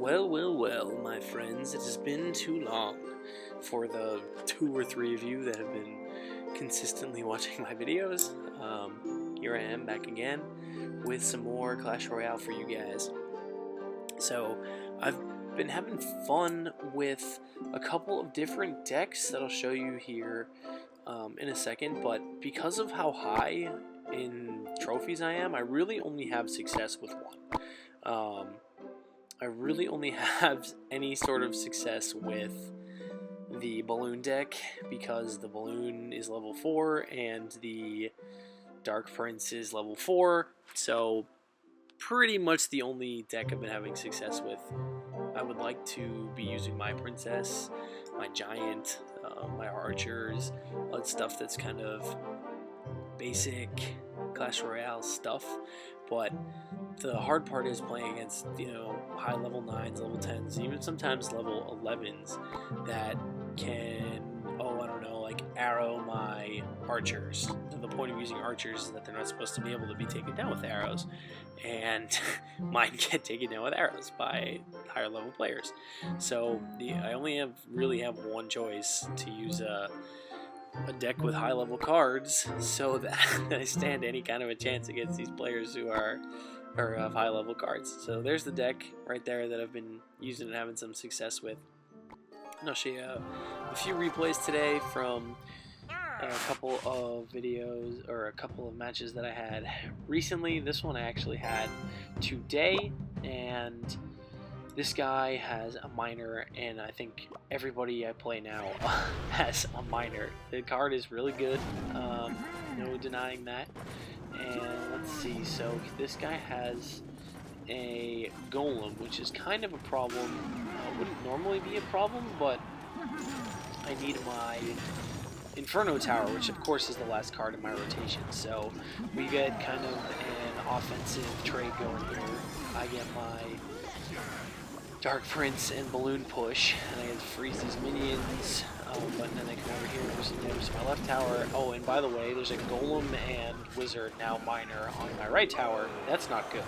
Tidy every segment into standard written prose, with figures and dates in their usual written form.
Well, my friends, it has been too long for the 2 or 3 of you that have been consistently watching my videos. Here I am back again with some more Clash Royale for you guys. So, I've been having fun with a couple of different decks that I'll show you here in a second, but because of how high in trophies I am, I really only have success with one. I really only have any sort of success with the balloon deck because the balloon is level 4 and the Dark Prince is level 4, so pretty much the only deck I've been having success with. I would like to be using my princess, my giant, my archers, all that stuff that's kind of basic Clash Royale stuff, but the hard part is playing against, high level 9s, level 10s, even sometimes level 11s that can, arrow my archers. So the point of using archers is that they're not supposed to be able to be taken down with arrows, and mine get taken down with arrows by higher level players. So I only really have one choice to use a deck with high level cards so that I stand any kind of a chance against these players who have high level cards. So there's the deck right there that I've been using and having some success with. And I'll show you a few replays today from a couple of videos or a couple of matches that I had recently. This one I actually had today, and this guy has a minor, and I think everybody I play now has a minor. The card is really good, no denying that. And let's see, so this guy has a golem, which is kind of a problem. Wouldn't normally be a problem, but I need my Inferno Tower, which of course is the last card in my rotation. So we get kind of an offensive trade going here. I get my Dark Prince and Balloon Push, and I get to freeze these minions, but then they come over here and there's my left tower. Oh, and by the way, there's a Golem and Wizard, now Minor, on my right tower. That's not good.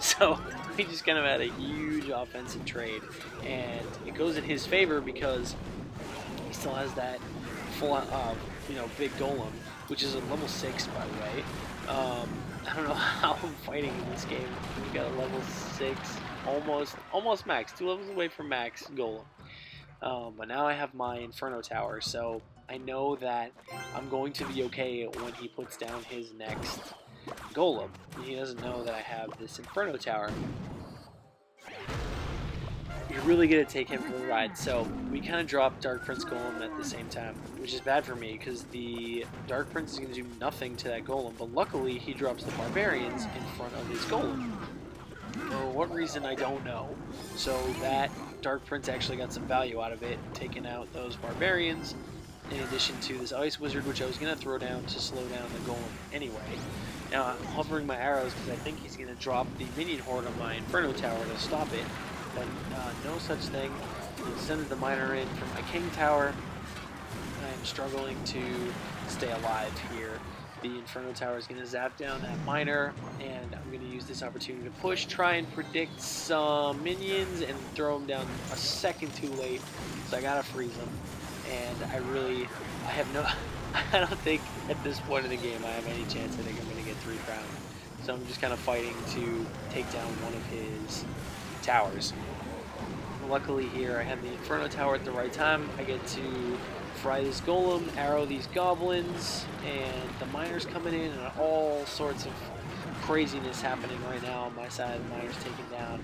So we just kind of had a huge offensive trade, and it goes in his favor because he still has that full, big Golem, which is a level 6, by the way. I don't know how I'm fighting in this game. We got a level 6, almost max, 2 levels away from max Golem. But now I have my Inferno Tower, so I know that I'm going to be okay when he puts down his next Golem. He doesn't know that I have this Inferno Tower. You're really going to take him for the ride. So we kind of dropped Dark Prince Golem at the same time, which is bad for me because the Dark Prince is going to do nothing to that Golem, but luckily he drops the Barbarians in front of his Golem. For what reason, I don't know. So that Dark Prince actually got some value out of it, taking out those Barbarians, in addition to this Ice Wizard, which I was going to throw down to slow down the Golem anyway. Now I'm hovering my arrows because I think he's going to drop the minion horde on my Inferno Tower to stop it, but no such thing. He sends the miner in from my King Tower. I'm struggling to stay alive here. The Inferno Tower is going to zap down that miner, and I'm going to use this opportunity to push, try and predict some minions, and throw them down a second too late, so I got to freeze them. And I don't think at this point in the game I have any chance. I think I'm going to get 3 crowns. So I'm just kind of fighting to take down one of his towers. Luckily here I have the Inferno Tower at the right time. I get to fry this Golem, arrow these goblins, and the miner's coming in, and all sorts of craziness happening right now on my side. The miner's taking down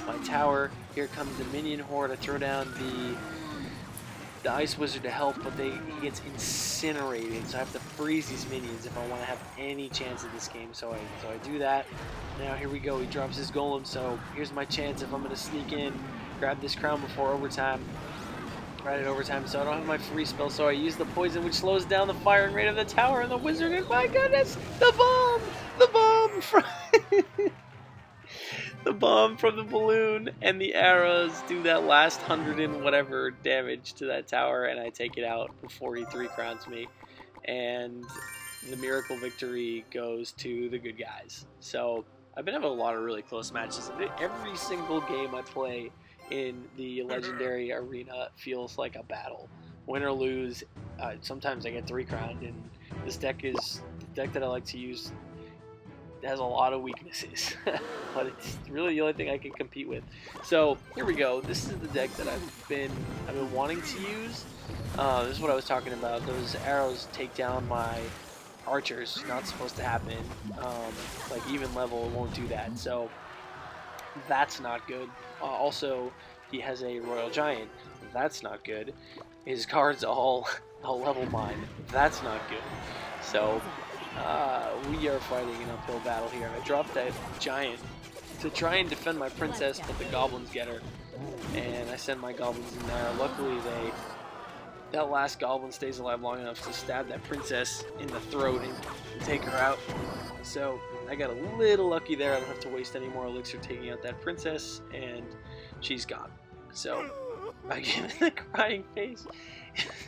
my tower. Here comes the minion horde. I throw down the Ice Wizard to help, but he gets incinerated, so I have to freeze these minions if I want to have any chance of this game. So I do that. Now here we go. He drops his Golem, so here's my chance if I'm going to sneak in, grab this crown before overtime. Right at overtime, so I don't have my free spell, so I use the poison, which slows down the firing rate of the tower and the wizard, and my goodness, the bomb from the bomb from the balloon and the arrows do that last 100 and whatever damage to that tower, and I take it out before he 3 crowns me, and the miracle victory goes to the good guys. So I've been having a lot of really close matches. Every single game I play in the Legendary Arena feels like a battle. Win or lose, sometimes I get 3 crowned, and this deck is the deck that I like to use. It has a lot of weaknesses, but it's really the only thing I can compete with. So here we go. This is the deck that I've been wanting to use. This is what I was talking about. Those arrows take down my archers. Not supposed to happen. Like even level won't do that. So that's not good. Also, he has a Royal Giant. That's not good. His cards all level mine. That's not good. So we are fighting an uphill battle here. I dropped that giant to try and defend my princess, but the goblins get her, and I send my goblins in there. Luckily, that last goblin stays alive long enough to stab that princess in the throat and take her out. So I got a little lucky there. I don't have to waste any more elixir taking out that princess, and she's gone. So I give the crying face.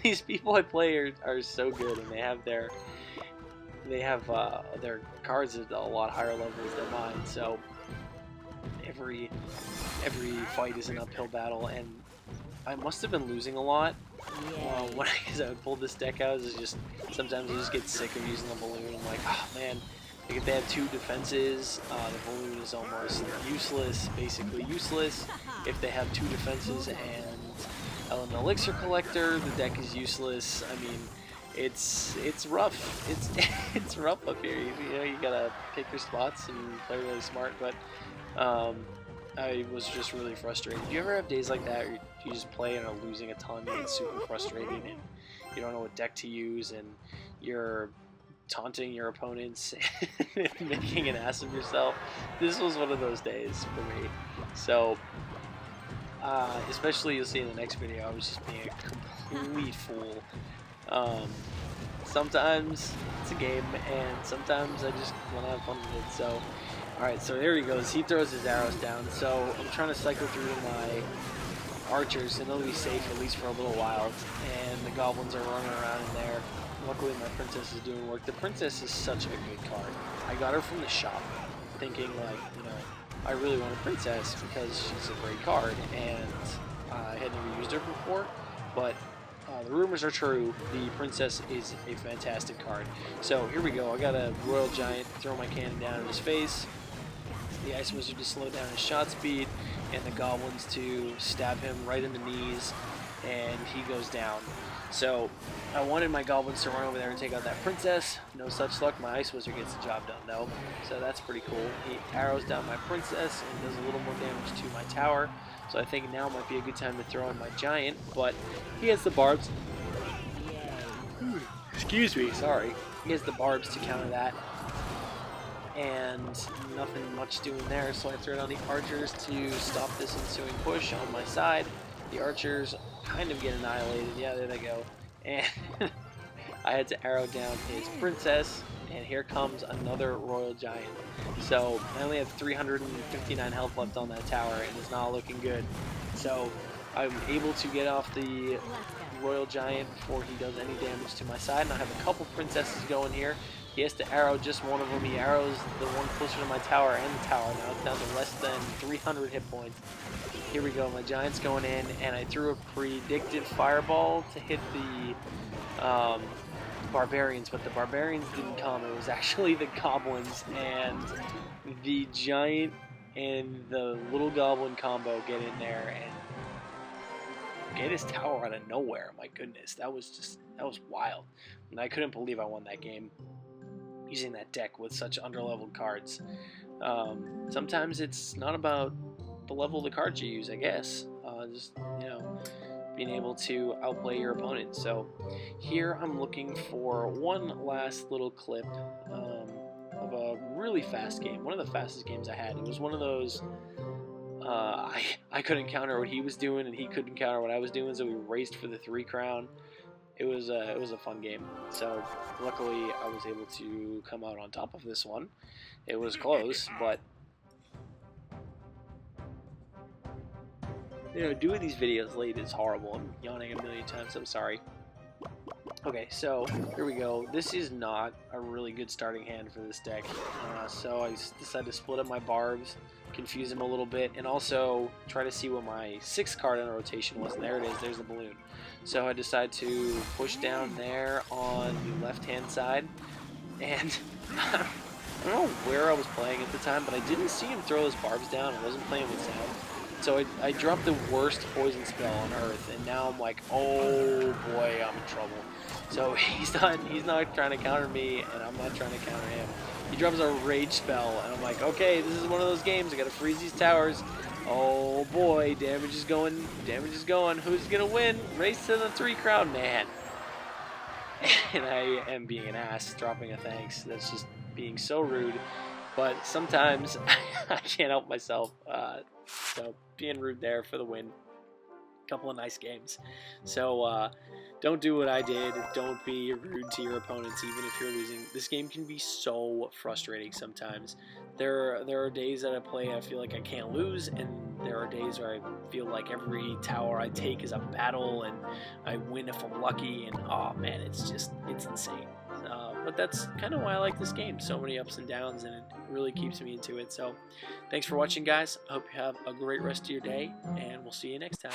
These people I play are so good, and they have their cards at a lot higher levels than mine. So every fight is an uphill battle, and I must have been losing a lot when I pulled this deck out. It's just sometimes I just get sick of using the balloon. I'm like, oh man. Like if they have 2 defenses, the balloon is almost useless, basically useless. If they have 2 defenses and an elixir collector, the deck is useless. I mean, it's rough. It's rough up here. You know, you gotta pick your spots and play really smart. But I was just really frustrated. Do you ever have days like that where you just play and are losing a ton and it's super frustrating and you don't know what deck to use and you're taunting your opponents and making an ass of yourself? This was one of those days for me. So especially you'll see in the next video, I was just being a complete fool. Sometimes it's a game, and sometimes I just want to have fun with it. So, alright, so there he goes. He throws his arrows down. So I'm trying to cycle through my archers, and they'll be safe at least for a little while. And the goblins are running around in there. Luckily, my princess is doing work. The princess is such a good card. I got her from the shop, thinking like, you know, I really want a princess because she's a great card, and I had never used her before, but the rumors are true. The princess is a fantastic card. So here we go. I got a Royal Giant, throw my cannon down in his face, the Ice Wizard to slow down his shot speed, and the goblins to stab him right in the knees, and he goes down. So I wanted my goblins to run over there and take out that princess. No such luck. My Ice Wizard gets the job done though, so that's pretty cool. He arrows down my princess and does a little more damage to my tower. So I think now might be a good time to throw in my giant, but he has the barbs. Excuse me, sorry. He has the barbs to counter that. And nothing much doing there, so I throw down the archers to stop this ensuing push on my side. The archers kind of get annihilated. Yeah, there they go. And I had to arrow down his princess, and here comes another Royal Giant. So I only have 359 health left on that tower, and it's not looking good. So I'm able to get off the Royal Giant before he does any damage to my side, and I have a couple princesses going here. He has to arrow just one of them. He arrows the one closer to my tower and the tower. Now it's down to less than 300 hit points. Here we go. My giant's going in, and I threw a predicted fireball to hit the barbarians, but the barbarians didn't come. It was actually the goblins, and the giant and the little goblin combo get in there and get his tower out of nowhere. My goodness, that was wild. And I couldn't believe I won that game using that deck with such underleveled cards. Sometimes it's not about the level of the cards you use, I guess. Just, you know, being able to outplay your opponent. So here I'm looking for one last little clip of a really fast game. One of the fastest games I had. It was one of those I couldn't counter what he was doing and he couldn't counter what I was doing, so we raced for the 3 crown. It was a fun game. So luckily I was able to come out on top of this one. It was close, but you know, doing these videos late is horrible. I'm yawning a million times, I'm sorry. Okay, so here we go. This is not a really good starting hand for this deck. So I decided to split up my barbs, confuse them a little bit, and also try to see what my 6th card in the rotation was. And there it is. There's the balloon. So I decided to push down there on the left-hand side, and I don't know where I was playing at the time, but I didn't see him throw his barbs down. I wasn't playing with sound. So I dropped the worst poison spell on Earth, and now I'm like, oh boy, I'm in trouble. So he's not trying to counter me, and I'm not trying to counter him. He drops a rage spell, and I'm like, okay, this is one of those games. I gotta freeze these towers. Oh boy, damage is going, damage is going. Who's gonna win? Race to the 3 crown, man. And I am being an ass, dropping a thanks. That's just being so rude. But sometimes I can't help myself. So being rude there for the win. Couple of nice games. So don't do what I did. Don't be rude to your opponents, even if you're losing. This game can be so frustrating sometimes. There are days that I play I feel like I can't lose, and there are days where I feel like every tower I take is a battle, and I win if I'm lucky. And oh man, it's insane. But that's kind of why I like this game. So many ups and downs, and it really keeps me into it. So thanks for watching, guys. I hope you have a great rest of your day, and we'll see you next time.